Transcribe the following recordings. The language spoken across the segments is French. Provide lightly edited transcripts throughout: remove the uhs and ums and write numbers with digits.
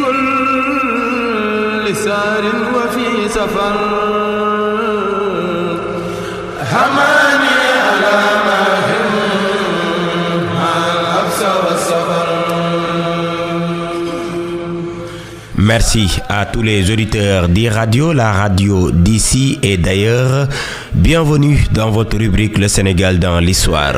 كل سار وفي سفر حماني على ماهر مع الحبس والسفر. Merci à tous les auditeurs d'e-radio, la radio d'ici et d'ailleurs. Bienvenue dans votre rubrique Le Sénégal dans l'histoire.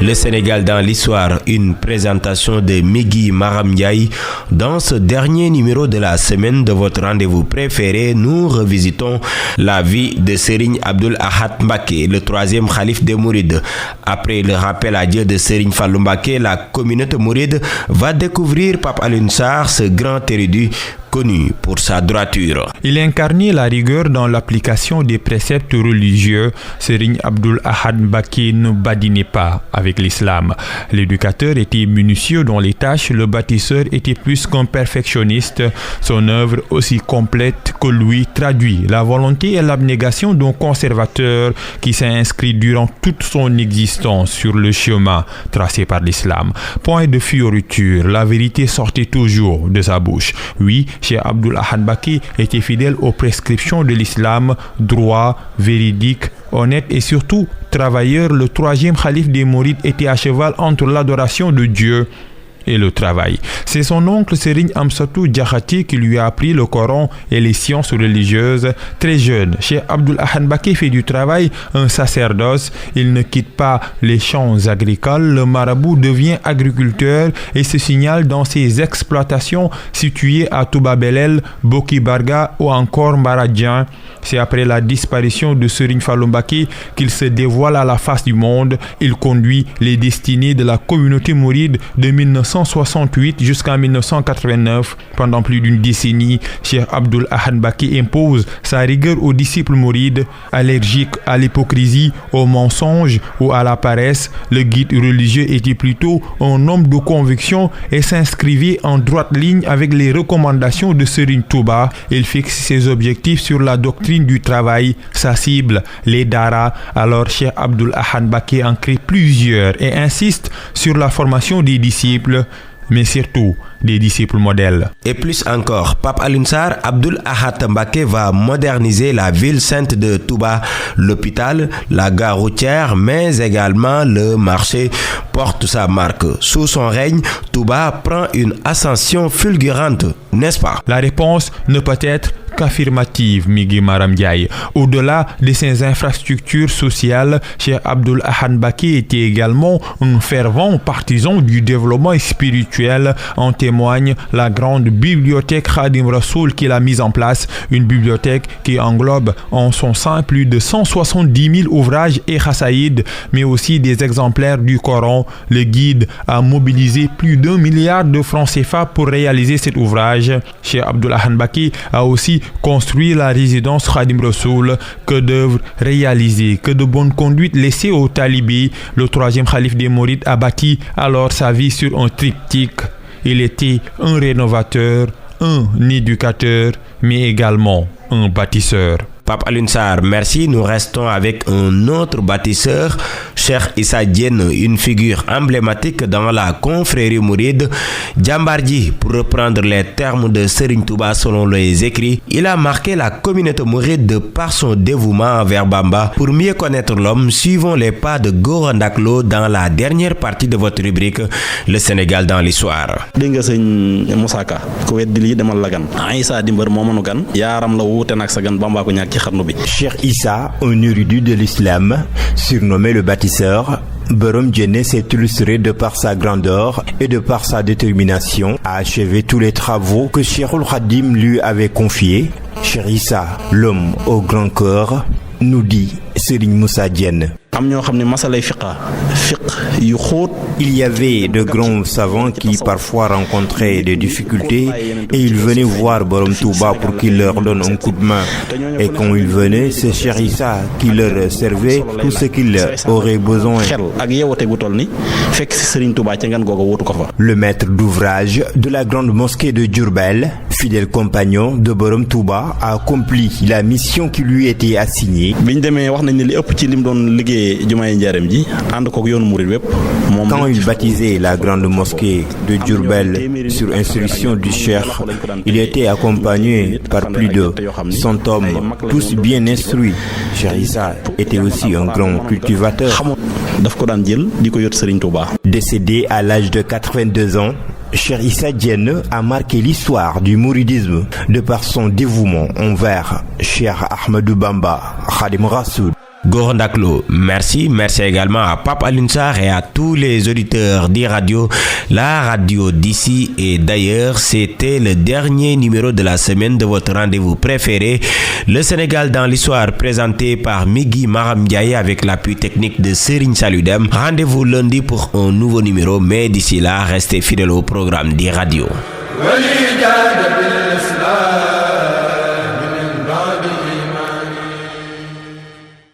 Le Sénégal dans l'histoire, une présentation de Migui Maram Ndiaye. Dans ce dernier numéro de la semaine de votre rendez-vous préféré, nous revisitons la vie de Serigne Abdoul Ahad Mbacké, le troisième khalife des Mourides. Après le rappel à Dieu de Serigne Fallou Mbacké, la communauté mouride va découvrir Pape Alioune Sarr, ce grand érudit connu pour sa droiture. Il incarnait la rigueur dans l'application des préceptes religieux. Serigne Abdoul Ahad Mbacké ne badinait pas avec l'islam. L'éducateur était minutieux dans les tâches, le bâtisseur était plus qu'un perfectionniste. Son œuvre, aussi complète que lui, traduit la volonté et l'abnégation d'un conservateur qui s'est inscrit durant toute son existence sur le chemin tracé par l'islam. Point de fioriture, la vérité sortait toujours de sa bouche. Oui, Cheikh Abdoul Ahad Mbacké était fidèle aux prescriptions de l'islam, droit, véridique, honnête et surtout travailleur. Le troisième khalife des Mourides était à cheval entre l'adoration de Dieu et le travail. C'est son oncle Serigne Amsatou Diakhaté qui lui a appris le Coran et les sciences religieuses. Très jeune, Cheikh Abdoul Ahad Mbacké fait du travail un sacerdoce. Il ne quitte pas les champs agricoles. Le marabout devient agriculteur et se signale dans ses exploitations situées à Touba Belel, Boki Barga ou encore Maradien. C'est après la disparition de Serigne Fallou Mbacké qu'il se dévoile à la face du monde. Il conduit les destinées de la communauté mouride de 1968 jusqu'en 1989. Pendant plus d'une décennie, Cheikh Abdoul Ahad Mbacké impose sa rigueur aux disciples mourides. Allergiques à l'hypocrisie, au mensonge ou à la paresse, le guide religieux était plutôt un homme de conviction et s'inscrivait en droite ligne avec les recommandations de Serigne Touba. Il fixe ses objectifs sur la doctrine du travail, sa cible, les Dara. Alors Cheikh Abdoul Ahad Mbacké en crée plusieurs et insiste sur la formation des disciples, mais surtout des disciples modèles. Et plus encore, Pape Alioune Sarr, Abdoul Ahad Mbacké va moderniser la ville sainte de Touba. L'hôpital, la gare routière, mais également le marché porte sa marque. Sous son règne, Touba prend une ascension fulgurante, n'est-ce pas? La réponse ne peut être qu'affirmative, Migui Maram Ndiaye. Au-delà de ses infrastructures sociales, Cheikh Abdoul Ahad Mbacké était également un fervent partisan du développement spirituel. En témoigne la grande bibliothèque Khadim Rassoul qu'il a mise en place, une bibliothèque qui englobe en son sein plus de 170 000 ouvrages et khasaïd, mais aussi des exemplaires du Coran. Le guide a mobilisé plus d'1 milliard de francs CFA pour réaliser cet ouvrage. Cheikh Abdoul Ahad Mbacké a aussi construit la résidence Khadim Rassoul. Que d'œuvres réalisées, que de bonne conduite laissées aux talibés. Le troisième khalife des Mourides a bâti alors sa vie sur un triptyque. Il était un rénovateur, un éducateur, mais également un bâtisseur. Pape Alioune Sarr, merci. Nous restons avec un autre bâtisseur, Cheikh Issa Diène, une figure emblématique dans la confrérie mouride. Djambarji, pour reprendre les termes de Serigne Touba selon les écrits, il a marqué la communauté mouride de par son dévouement envers Bamba. Pour mieux connaître l'homme, suivons les pas de Gora Ndaklo dans la dernière partie de votre rubrique Le Sénégal dans l'histoire. Cheikh Issa, un érudit de l'islam, surnommé le bâtisseur, Borom Diéné s'est illustré de par sa grandeur et de par sa détermination à achever tous les travaux que Cheikhoul Khadim lui avait confiés. Cheikh Issa, l'homme au grand cœur, nous dit Serigne Moussa Diène. Il y avait de grands savants qui parfois rencontraient des difficultés et ils venaient voir Borom Touba pour qu'il leur donne un coup de main. Et quand ils venaient, c'est Cheikh Issa qui leur servait tout ce qu'ils auraient besoin. Le maître d'ouvrage de la grande mosquée de Diourbel, fidèle compagnon de Borom Touba, a accompli la mission qui lui était assignée. Quand il baptisait la grande mosquée de Diourbel sur instruction du cheikh, il était accompagné par plus de 100 hommes, tous bien instruits. Cheikh Issa était aussi un grand cultivateur. Décédé à l'âge de 82 ans, Cheikh Issa Diène a marqué l'histoire du mouridisme de par son dévouement envers Cheikh Ahmadou Bamba, Khadim Rassoul. Gorndaklo, merci également à Pape Alunsar et à tous les auditeurs d'e-radio, la radio d'ici et d'ailleurs. C'était le dernier numéro de la semaine de votre rendez-vous préféré, le Sénégal dans l'histoire, présenté par Migui Maram Ndiaye avec l'appui technique de Serigne Saludem. Rendez-vous lundi pour un nouveau numéro, mais d'ici là, restez fidèles au programme d'e-radio.